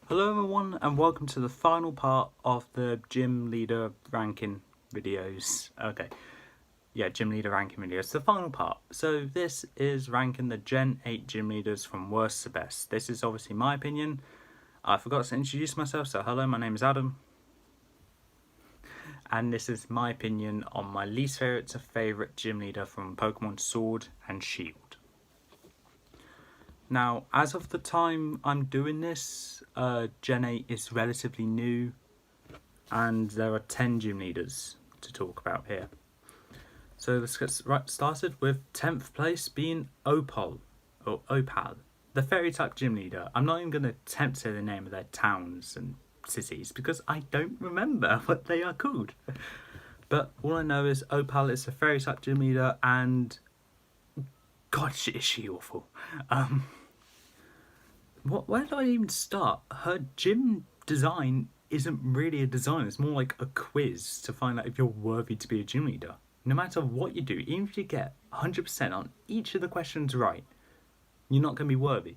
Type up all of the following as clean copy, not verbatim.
Hello everyone and welcome to the final part of the gym leader ranking videos. Gym leader ranking videos, the final part. So this is ranking the Gen 8 gym leaders from worst to best. This is obviously my opinion. I forgot to introduce myself, so hello, my name is Adam. And this is my opinion on my least favourite to favourite gym leader from Pokemon Sword and Shield. Now, as of the time I'm doing this, Gen 8 is relatively new, and there are 10 gym leaders to talk about here. So let's get started with 10th place being Opal, the fairy type gym leader. I'm not even going to attempt to say the name of their towns and cities because I don't remember what they are called. But all I know is Opal is a fairy type gym leader, and God, is she awful. Where do I even start? Her gym design isn't really a design, it's more like a quiz to find out if you're worthy to be a gym leader. No matter what you do, even if you get 100% on each of the questions right, you're not going to be worthy.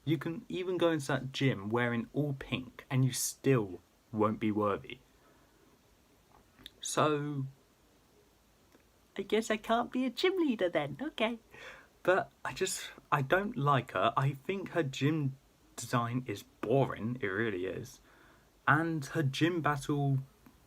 You can even go into that gym wearing all pink and you still won't be worthy. So, I guess I can't be a gym leader then, okay. But I don't like her. I think her gym design is boring, it really is. And her gym battle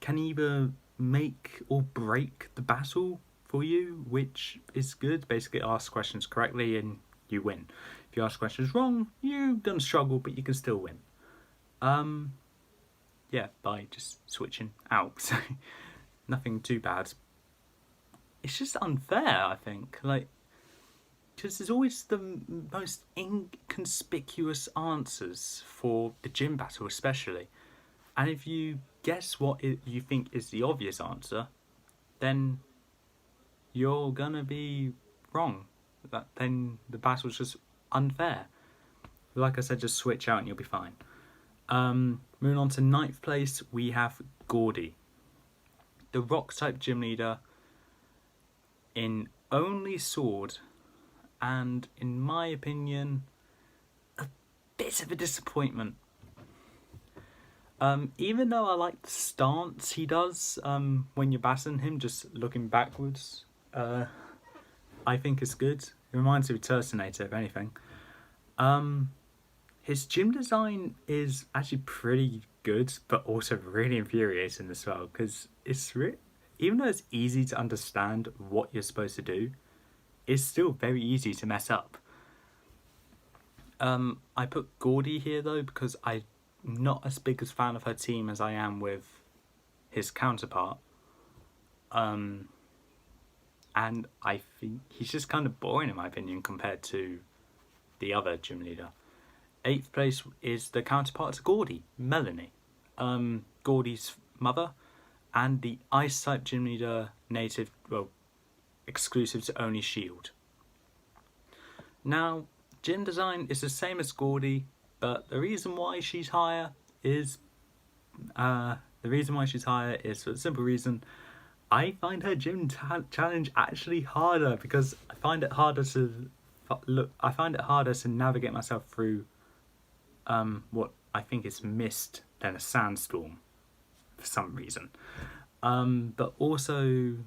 can either make or break the battle for you, which is good. Basically, ask questions correctly and you win. If you ask questions wrong, you're gonna struggle, but you can still win. By just switching out. So nothing too bad. It's just unfair, I think. Because there's always the most inconspicuous answers for the gym battle, especially. And if you guess what you think is the obvious answer, then you're gonna be wrong. Then the battle's just unfair. Like I said, just switch out and you'll be fine. Moving on to 9th place, we have Gordy, the rock type gym leader in only Sword, and in my opinion, a bit of a disappointment. Even though I like the stance he does when you're battling him, just looking backwards, I think it's good. It reminds me of Turtonator, if anything. His gym design is actually pretty good, but also really infuriating as well, because even though it's easy to understand what you're supposed to do, it's still very easy to mess up. I put Gordy here though because I'm not as big a fan of her team as I am with his counterpart. And I think he's just kind of boring in my opinion compared to the other gym leader. 8th place is the counterpart to Gordy, Melanie. Gordy's mother and the ice type gym leader exclusive to only Shield. Now, gym design is the same as Gordy, but the reason why she's higher is for the simple reason I find her gym challenge actually harder, because I find it harder to navigate myself through what I think is mist than a sandstorm for some reason. But also,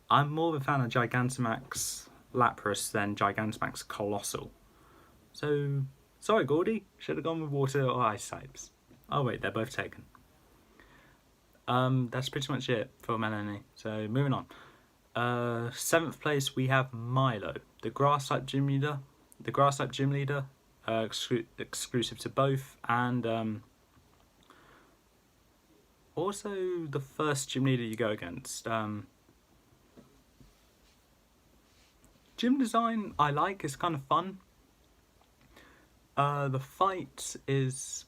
I'm more of a fan of Gigantamax Lapras than Gigantamax Colossal. So, sorry Gordy, should have gone with water or ice types. Oh wait, they're both taken. That's pretty much it for Melanie. So, moving on. 7th place, we have Milo, the grass type gym leader. Exclusive to both, and also the first gym leader you go against. Gym design I like, it's kind of fun. The fight is,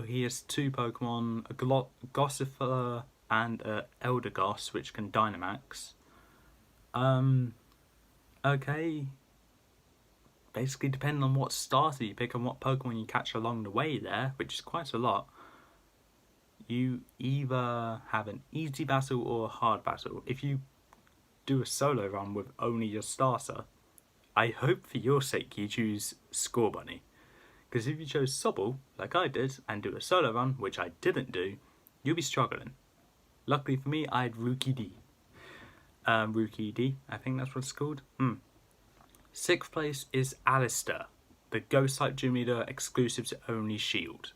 he has two Pokemon, a Gossifleur and a Eldegoss, which can Dynamax. Okay. Basically, depending on what starter you pick and what Pokemon you catch along the way there, which is quite a lot, you either have an easy battle or a hard battle. If you do a solo run with only your starter, I hope for your sake you choose Scorbunny, Because if you chose Sobble, like I did, and do a solo run, which I didn't do, you'll be struggling. Luckily for me, I had Rookie D. Rookie D, I think that's what it's called. 6th place is Alistair, the Ghost type gym leader exclusive to only Shield.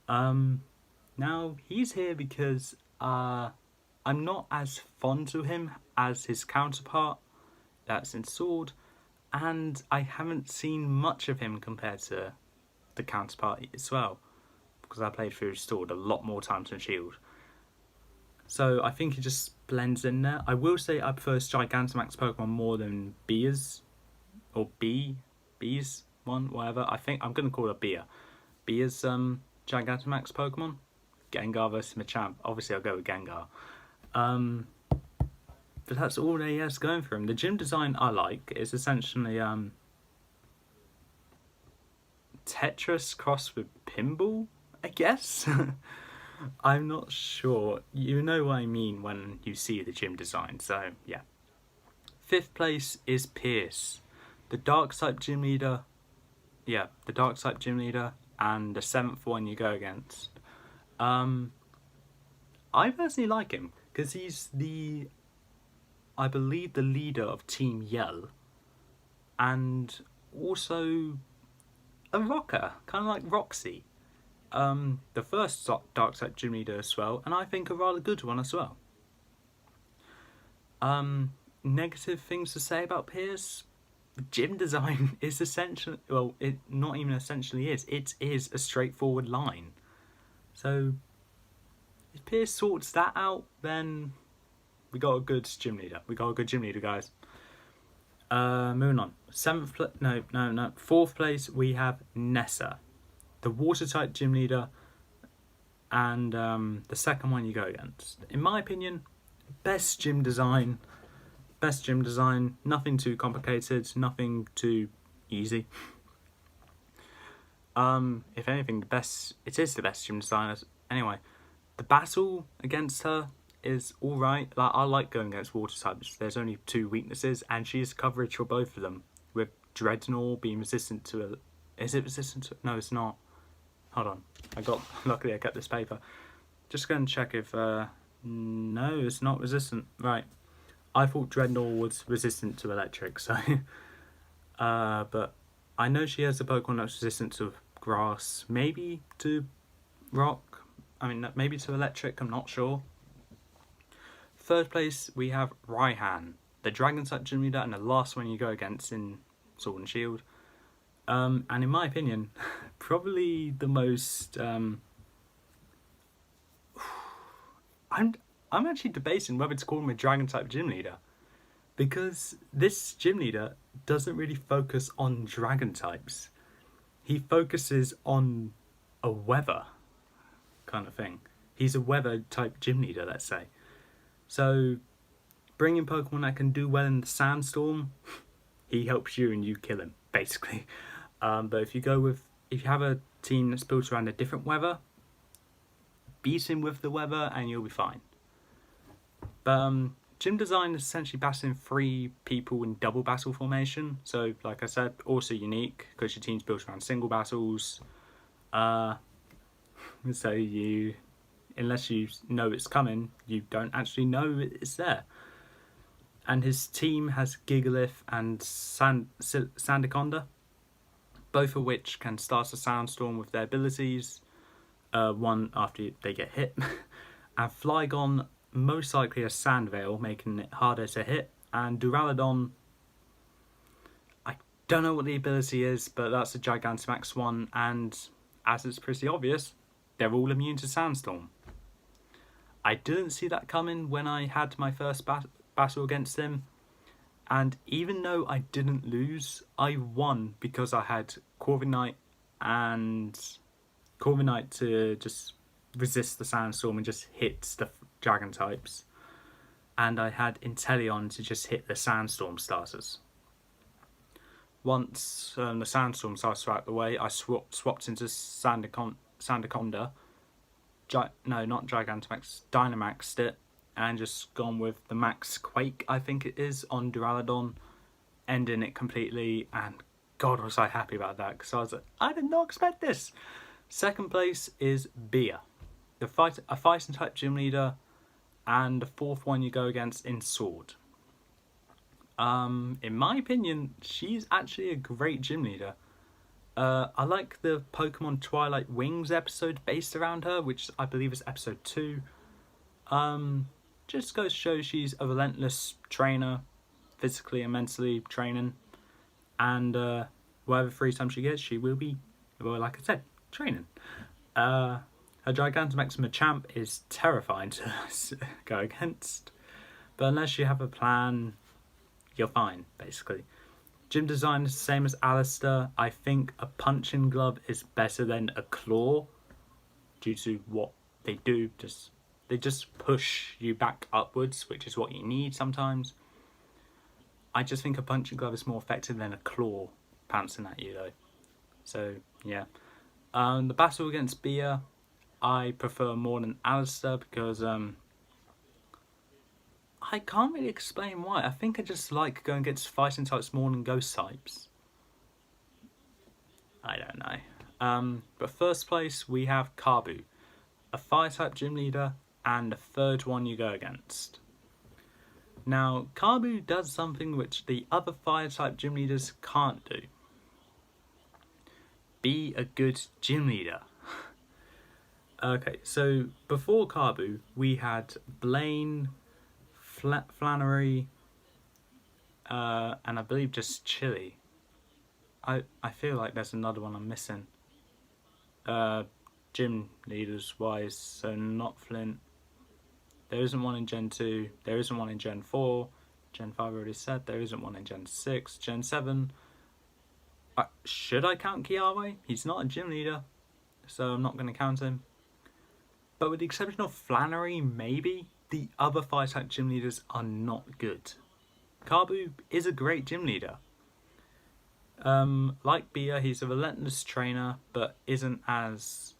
Now, he's here because I'm not as fond of him as his counterpart, that's in Sword, and I haven't seen much of him compared to the counterpart as well, because I played through Sword a lot more times than Shield. So I think he just blends in there. I will say I prefer Gigantamax Pokemon more than Beer's, or B's one, whatever. I think I'm going to call it Beer. Beer's Gigantamax Pokemon. Gengar versus Machamp. Obviously I'll go with Gengar. But that's all he has going for him. The gym design I like is essentially Tetris crossed with Pinball, I guess. I'm not sure. You know what I mean when you see the gym design, so yeah. 5th place is Pierce, the Dark type gym leader. Yeah, the Dark type gym leader, and the 7th one you go against. I personally like him because he's I believe the leader of Team Yell, and also a rocker, kind of like Roxy. The first Dark type gym leader as well, and I think a rather good one as well. Negative things to say about Pierce. Gym design is essentially, well, it not even essentially is. It is a straightforward line. So if Pierce sorts that out, then we got a good gym leader. We got a good gym leader, guys. Moving on. 4th place we have Nessa, the water type gym leader, and the second one you go against. In my opinion, best gym design. Nothing too complicated, nothing too easy. If anything, it is the best gym design. Anyway, the battle against her is alright. I like going against water types. There's only 2 weaknesses, and she has coverage for both of them, with Dreadnought being resistant to is it resistant to? No, it's not. Hold on. Luckily I kept this paper. Just going to check if no, it's not resistant. Right. I thought Dreadnought was resistant to electric, so but I know she has a Pokemon that's resistant to grass, maybe to rock. I mean, maybe to electric, I'm not sure. 3rd place we have Raihan, the Dragon type gym leader, and the last one you go against in Sword and Shield. And in my opinion, probably the most I'm actually debating whether to call him a Dragon type gym leader, because this gym leader doesn't really focus on Dragon types. He focuses on a weather kind of thing. He's a weather type gym leader, let's say. So bringing Pokemon that can do well in the sandstorm, he helps you and you kill him, basically. But if you have a team that's built around a different weather, beat him with the weather and you'll be fine. But gym design is essentially battling 3 people in double battle formation. So, like I said, also unique because your team's built around single battles. So unless you know it's coming, you don't actually know it's there. And his team has Gigalith and Sandaconda, both of which can start a Sandstorm with their abilities, one after they get hit. And Flygon, most likely a Sand Veil, making it harder to hit. And Duraludon, I don't know what the ability is, but that's a Gigantamax one, and as it's pretty obvious, they're all immune to Sandstorm. I didn't see that coming when I had my first battle against him, and even though I didn't lose, I won because I had Corviknight to just resist the Sandstorm and just hit the Dragon types, and I had Inteleon to just hit the Sandstorm starters. Once the Sandstorm starters were out of the way, I swapped into Sandaconda. Not Gigantamax, Dynamaxed it, and just gone with the Max Quake, I think it is, on Duraludon, ending it completely, and God, was I happy about that, because I was like, I did not expect this. Second place is Bia, a fighting type gym leader, and the fourth one you go against in Sword. In my opinion, she's actually a great gym leader. I like the Pokemon Twilight Wings episode based around her, which I believe is episode 2. Just goes to show she's a relentless trainer, physically and mentally training, and whatever free time she gets, she will be, well, like I said, training. Her Gigantamax Machamp is terrifying to go against, but unless you have a plan, you're fine, basically. Gym design is the same as Alistair. I think a punching glove is better than a claw, due to what they do. They just push you back upwards, which is what you need sometimes. I just think a punching glove is more effective than a claw pouncing at you, though. So, yeah. The battle against Bia, I prefer more than Alistair, because I can't really explain why. I think I just like going against fighting types more than ghost types. I don't know. But first place, we have Kabu, a fire type gym leader, and the third one you go against. Now, Kabu does something which the other fire type gym leaders can't do. Be a good gym leader. Okay, so before Kabu, we had Blaine, Flannery, and I believe just Chili. I feel like there's another one I'm missing. Gym leaders wise, so not Flint. There isn't one in Gen 2, there isn't one in Gen 4, Gen 5 I already said, there isn't one in Gen 6, Gen 7. Should I count Kiawe? He's not a gym leader, so I'm not going to count him. But with the exception of Flannery, maybe, the other fire-type gym leaders are not good. Kabu is a great gym leader. Like Bia, he's a relentless trainer, but isn't as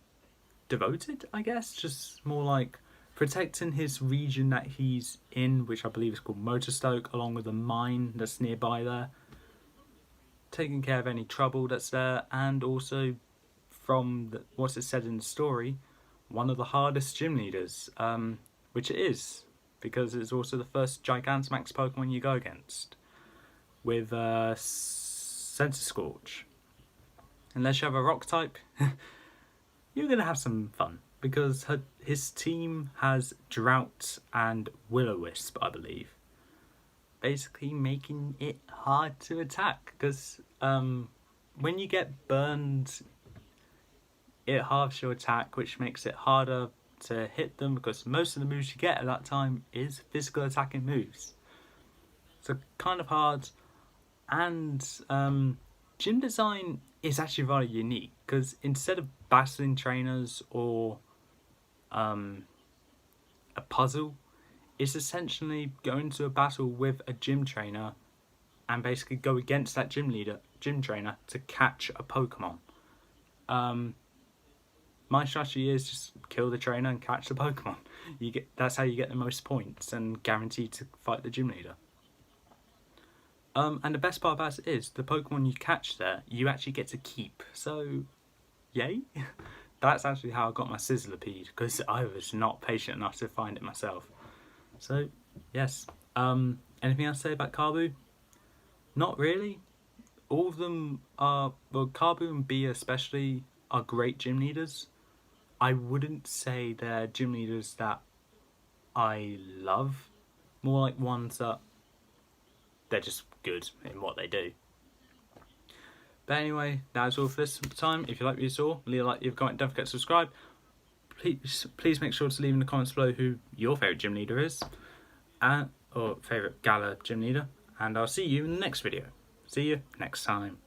devoted, I guess. Just more like protecting his region that he's in, which I believe is called Motorstoke, along with a mine that's nearby there. Taking care of any trouble that's there, and also, from what's it said in the story, one of the hardest gym leaders, which it is, because it's also the first Gigantamax Pokemon you go against, with Sensor Scorch. Unless you have a rock type, you're going to have some fun, because his team has Drought and Will-O-Wisp, I believe, basically making it hard to attack, because when you get burned, it halves your attack, which makes it harder to hit them, because most of the moves you get at that time is physical attacking moves. So kind of hard. And gym design is actually rather unique, because instead of battling trainers or a puzzle, it's essentially go into a battle with a gym trainer and basically go against that gym trainer to catch a Pokemon. My strategy is just kill the trainer and catch the Pokemon. That's how you get the most points and guaranteed to fight the gym leader. And the best part about it is the Pokemon you catch there, you actually get to keep. So, yay! That's actually how I got my Sizzlipede, because I was not patient enough to find it myself. So, yes. Anything else to say about Kabu? Not really. All of them are, well, Kabu and Bia especially are great gym leaders. I wouldn't say they're gym leaders that I love. More like ones that they're just good in what they do. But anyway, that's all for this time. If you like what you saw, leave a like, leave a comment, don't forget to subscribe. Please make sure to leave in the comments below who your favourite gym leader is, or favourite Galar gym leader. And I'll see you in the next video. See you next time.